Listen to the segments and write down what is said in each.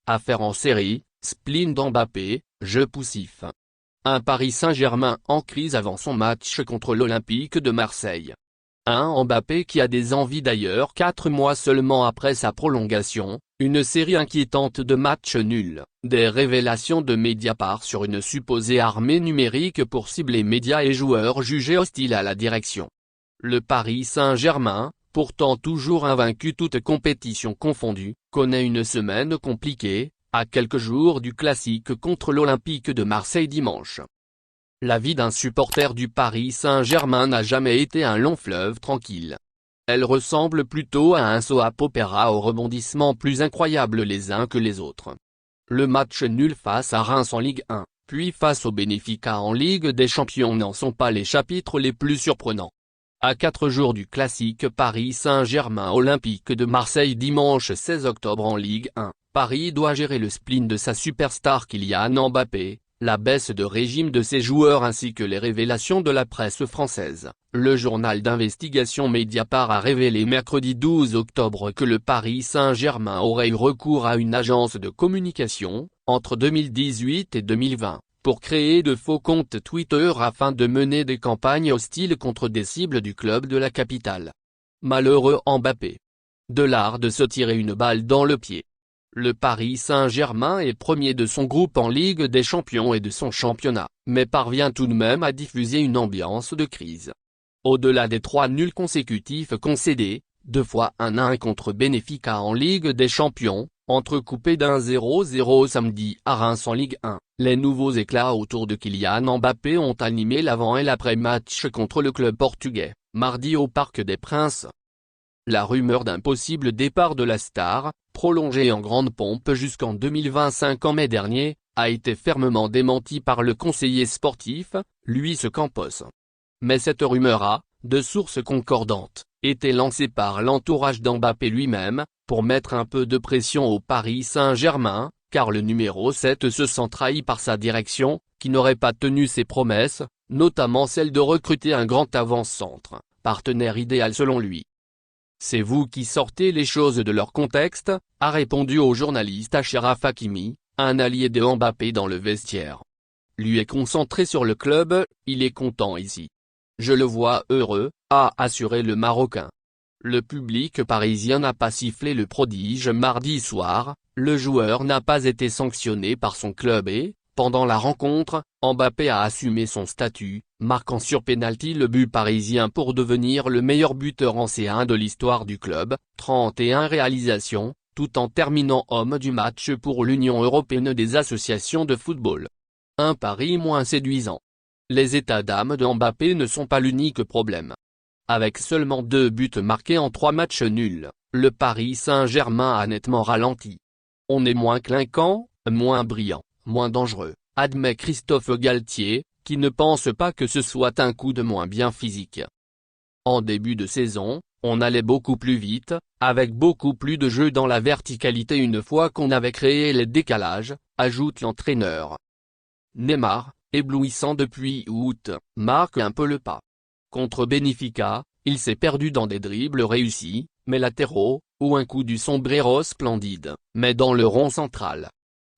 Affaire en série, spleen d'Mbappé, jeu poussif. Un Paris Saint-Germain en crise avant son match contre l'Olympique de Marseille. Un Mbappé qui a des envies d'ailleurs 4 mois seulement après sa prolongation, une série inquiétante de matchs nuls, des révélations de Mediapart sur une supposée armée numérique pour cibler médias et joueurs jugés hostiles à la direction. Le Paris Saint-Germain, pourtant toujours invaincu toutes compétitions confondues, connaît une semaine compliquée, à quelques jours du classique contre l'Olympique de Marseille dimanche. La vie d'un supporter du Paris Saint-Germain n'a jamais été un long fleuve tranquille. Elle ressemble plutôt à un soap opéra aux rebondissements plus incroyables les uns que les autres. Le match nul face à Reims en Ligue 1, puis face au Benfica en Ligue des Champions n'en sont pas les chapitres les plus surprenants. À 4 jours du classique Paris Saint-Germain Olympique de Marseille dimanche 16 octobre en Ligue 1, Paris doit gérer le spleen de sa superstar Kylian Mbappé, la baisse de régime de ses joueurs ainsi que les révélations de la presse française. Le journal d'investigation Mediapart a révélé mercredi 12 octobre que le Paris Saint-Germain aurait eu recours à une agence de communication, entre 2018 et 2020, pour créer de faux comptes Twitter afin de mener des campagnes hostiles contre des cibles du club de la capitale. Malheureux Mbappé. De l'art de se tirer une balle dans le pied. Le Paris Saint-Germain est premier de son groupe en Ligue des Champions et de son championnat, mais parvient tout de même à diffuser une ambiance de crise. Au-delà des 3 nuls consécutifs concédés, 2 fois 1-1 contre Benfica en Ligue des Champions, entrecoupé d'un 0-0 samedi à Reims en Ligue 1, les nouveaux éclats autour de Kylian Mbappé ont animé l'avant et l'après-match contre le club portugais, mardi au Parc des Princes. La rumeur d'un possible départ de la star, prolongée en grande pompe jusqu'en 2025 en mai dernier, a été fermement démentie par le conseiller sportif, Luis Campos. Mais cette rumeur a, de sources concordantes, été lancée par l'entourage d'Mbappé lui-même, pour mettre un peu de pression au Paris Saint-Germain, car le numéro 7 se sent trahi par sa direction, qui n'aurait pas tenu ses promesses, notamment celle de recruter un grand avant-centre, partenaire idéal selon lui. C'est vous qui sortez les choses de leur contexte, a répondu au journaliste Achraf Hakimi, un allié de Mbappé dans le vestiaire. Lui est concentré sur le club, il est content ici. Je le vois heureux, a assuré le Marocain. Le public parisien n'a pas sifflé le prodige mardi soir, le joueur n'a pas été sanctionné par son club et, pendant la rencontre, Mbappé a assumé son statut, marquant sur pénalty le but parisien pour devenir le meilleur buteur en C1 de l'histoire du club, 31 réalisations, tout en terminant homme du match pour l'Union européenne des associations de football. Un pari moins séduisant. Les états d'âme de Mbappé ne sont pas l'unique problème. Avec seulement 2 buts marqués en 3 matchs nuls, le Paris Saint-Germain a nettement ralenti. On est moins clinquant, moins brillant, moins dangereux, admet Christophe Galtier, qui ne pense pas que ce soit un coup de moins bien physique. En début de saison, on allait beaucoup plus vite, avec beaucoup plus de jeu dans la verticalité une fois qu'on avait créé les décalages, ajoute l'entraîneur. Neymar, éblouissant depuis août, marque un peu le pas. Contre Benfica, il s'est perdu dans des dribbles réussis, mais latéraux, ou un coup du sombrero splendide, mais dans le rond central.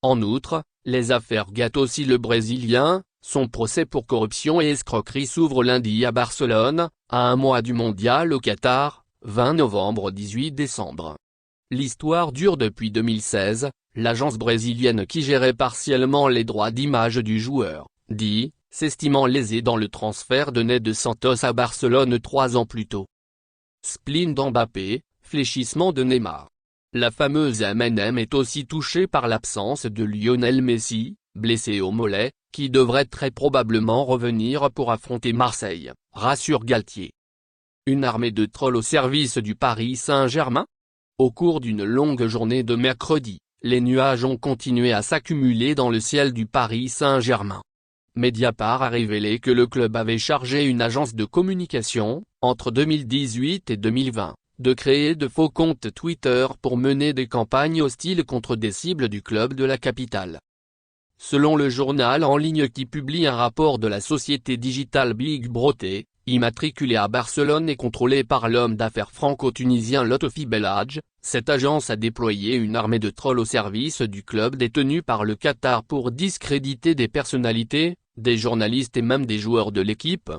En outre, les affaires gâtent aussi le Brésilien, son procès pour corruption et escroquerie s'ouvre lundi à Barcelone, à un mois du mondial au Qatar, 20 novembre-18 décembre. L'histoire dure depuis 2016, l'agence brésilienne qui gérait partiellement les droits d'image du joueur, dit, s'estimant lésée dans le transfert de Ned Santos à Barcelone 3 ans plus tôt. Spleen d'Mbappé, fléchissement de Neymar. La fameuse MNM est aussi touchée par l'absence de Lionel Messi, blessé au mollet, qui devrait très probablement revenir pour affronter Marseille, rassure Galtier. Une armée de trolls au service du Paris Saint-Germain ? Au cours d'une longue journée de mercredi, les nuages ont continué à s'accumuler dans le ciel du Paris Saint-Germain. Mediapart a révélé que le club avait chargé une agence de communication, entre 2018 et 2020, de créer de faux comptes Twitter pour mener des campagnes hostiles contre des cibles du club de la capitale. Selon le journal en ligne qui publie un rapport de la société digitale Big Brother, Immatriculé à Barcelone et contrôlé par l'homme d'affaires franco-tunisien Lotfi Belhadj, cette agence a déployé une armée de trolls au service du club détenu par le Qatar pour discréditer des personnalités, des journalistes et même des joueurs de l'équipe.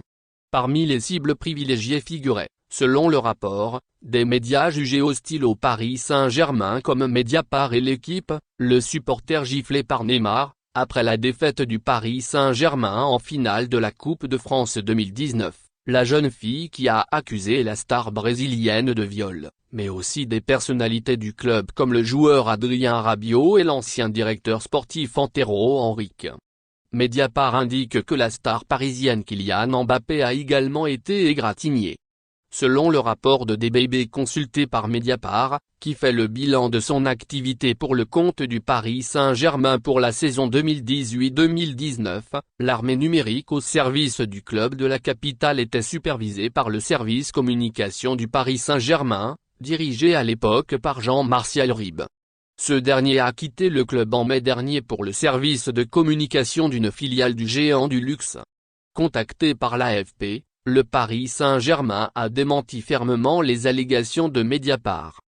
Parmi les cibles privilégiées figuraient, selon le rapport, des médias jugés hostiles au Paris Saint-Germain comme Mediapart et l'Équipe, le supporter giflé par Neymar, après la défaite du Paris Saint-Germain en finale de la Coupe de France 2019. La jeune fille qui a accusé la star brésilienne de viol, mais aussi des personnalités du club comme le joueur Adrien Rabiot et l'ancien directeur sportif Antero Henrique. Mediapart indique que la star parisienne Kylian Mbappé a également été égratignée. Selon le rapport de DBB consulté par Mediapart, qui fait le bilan de son activité pour le compte du Paris Saint-Germain pour la saison 2018-2019, l'armée numérique au service du club de la capitale était supervisée par le service communication du Paris Saint-Germain, dirigé à l'époque par Jean-Martial Ribes. Ce dernier a quitté le club en mai dernier pour le service de communication d'une filiale du géant du luxe. Contacté par l'AFP, le Paris Saint-Germain a démenti fermement les allégations de Mediapart.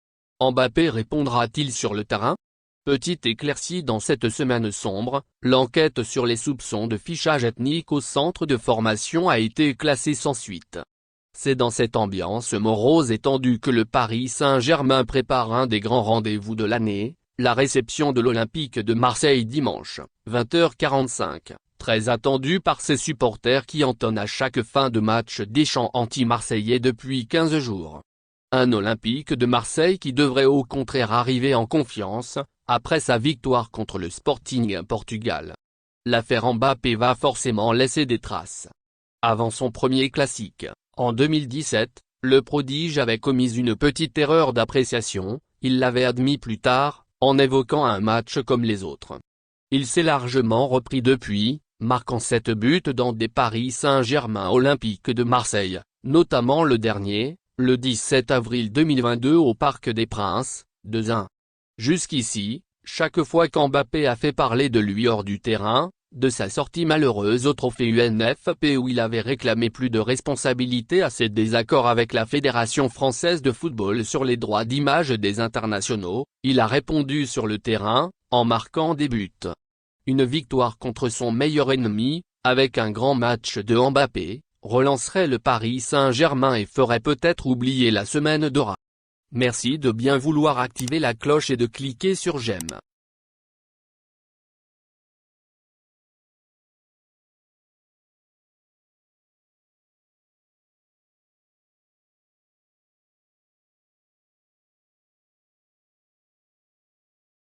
Mbappé répondra-t-il sur le terrain? Petite éclaircie dans cette semaine sombre, l'enquête sur les soupçons de fichage ethnique au centre de formation a été classée sans suite. C'est dans cette ambiance morose et tendue que le Paris Saint-Germain prépare un des grands rendez-vous de l'année, la réception de l'Olympique de Marseille dimanche, 20h45. Très attendu par ses supporters qui entonnent à chaque fin de match des chants anti-marseillais depuis 15 jours. Un Olympique de Marseille qui devrait au contraire arriver en confiance, après sa victoire contre le Sporting Portugal. L'affaire Mbappé va forcément laisser des traces. Avant son premier classique, en 2017, le prodige avait commis une petite erreur d'appréciation, il l'avait admis plus tard, en évoquant un match comme les autres. Il s'est largement repris depuis, marquant 7 buts dans des Paris Saint-Germain Olympique de Marseille, notamment le dernier, le 17 avril 2022 au Parc des Princes, 2-1. Jusqu'ici, chaque fois qu'Mbappé a fait parler de lui hors du terrain, de sa sortie malheureuse au trophée UNFP où il avait réclamé plus de responsabilité à ses désaccords avec la Fédération française de football sur les droits d'image des internationaux, il a répondu sur le terrain, en marquant des buts. Une victoire contre son meilleur ennemi, avec un grand match de Mbappé, relancerait le Paris Saint-Germain et ferait peut-être oublier la semaine d'Ora. Merci de bien vouloir activer la cloche et de cliquer sur j'aime.